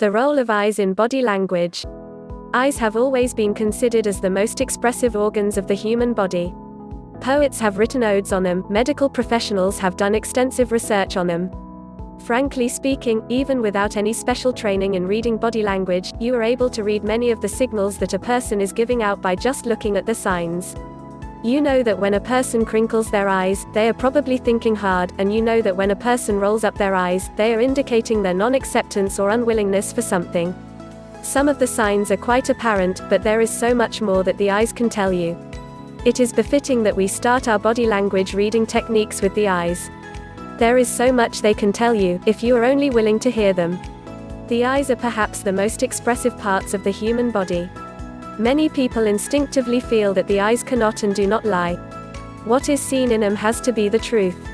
The role of eyes in body language. Eyes have always been considered as the most expressive organs of the human body. Poets have written odes on them, medical professionals have done extensive research on them. Frankly speaking, even without any special training in reading body language, you are able to read many of the signals that a person is giving out by just looking at the signs. You know that when a person crinkles their eyes, they are probably thinking hard, and you know that when a person rolls up their eyes, they are indicating their non-acceptance or unwillingness for something. Some of the signs are quite apparent, but there is so much more that the eyes can tell you. It is befitting that we start our body language reading techniques with the eyes. There is so much they can tell you, if you are only willing to hear them. The eyes are perhaps the most expressive parts of the human body. Many people instinctively feel that the eyes cannot and do not lie. What is seen in them has to be the truth.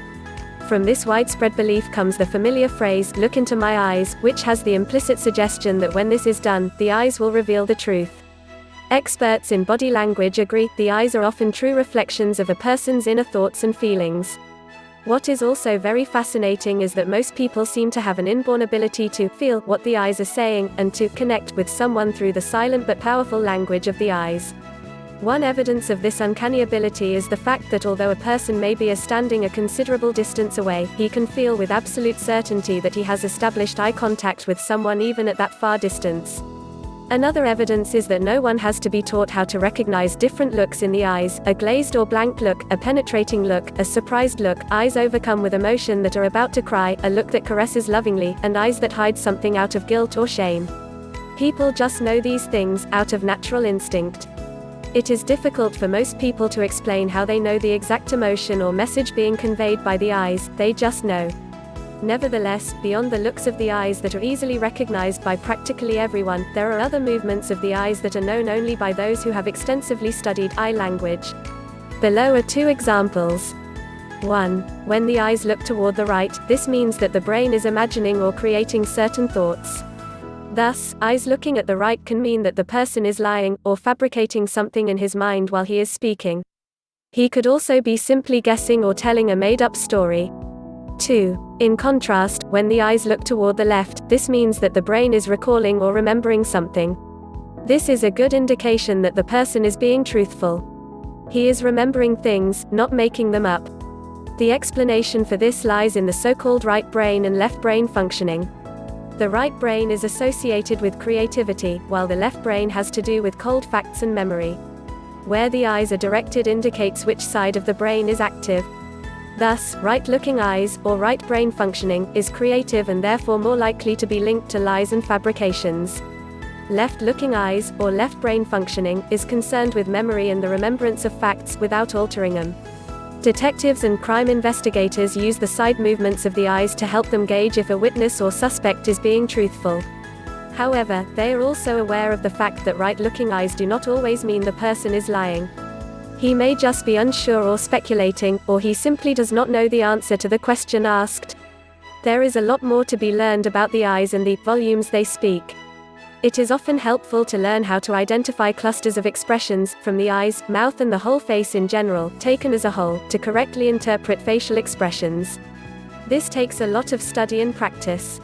From this widespread belief comes the familiar phrase, "Look into my eyes," which has the implicit suggestion that when this is done, the eyes will reveal the truth. Experts in body language agree, the eyes are often true reflections of a person's inner thoughts and feelings. What is also very fascinating is that most people seem to have an inborn ability to feel what the eyes are saying, and to connect with someone through the silent but powerful language of the eyes. One evidence of this uncanny ability is the fact that although a person may be standing a considerable distance away, he can feel with absolute certainty that he has established eye contact with someone even at that far distance. Another evidence is that no one has to be taught how to recognize different looks in the eyes: a glazed or blank look, a penetrating look, a surprised look, eyes overcome with emotion that are about to cry, a look that caresses lovingly, and eyes that hide something out of guilt or shame. People just know these things, out of natural instinct. It is difficult for most people to explain how they know the exact emotion or message being conveyed by the eyes, they just know. Nevertheless, beyond the looks of the eyes that are easily recognized by practically everyone, there are other movements of the eyes that are known only by those who have extensively studied eye language. Below are two examples. 1. When the eyes look toward the right, this means that the brain is imagining or creating certain thoughts. Thus, eyes looking at the right can mean that the person is lying, or fabricating something in his mind while he is speaking. He could also be simply guessing or telling a made-up story. 2. In contrast, when the eyes look toward the left, this means that the brain is recalling or remembering something. This is a good indication that the person is being truthful. He is remembering things, not making them up. The explanation for this lies in the so-called right brain and left brain functioning. The right brain is associated with creativity, while the left brain has to do with cold facts and memory. Where the eyes are directed indicates which side of the brain is active. Thus, right-looking eyes, or right brain functioning, is creative and therefore more likely to be linked to lies and fabrications. Left-looking eyes, or left brain functioning, is concerned with memory and the remembrance of facts, without altering them. Detectives and crime investigators use the side movements of the eyes to help them gauge if a witness or suspect is being truthful. However, they are also aware of the fact that right-looking eyes do not always mean the person is lying. He may just be unsure or speculating, or he simply does not know the answer to the question asked. There is a lot more to be learned about the eyes and the volumes they speak. It is often helpful to learn how to identify clusters of expressions, from the eyes, mouth and the whole face in general, taken as a whole, to correctly interpret facial expressions. This takes a lot of study and practice.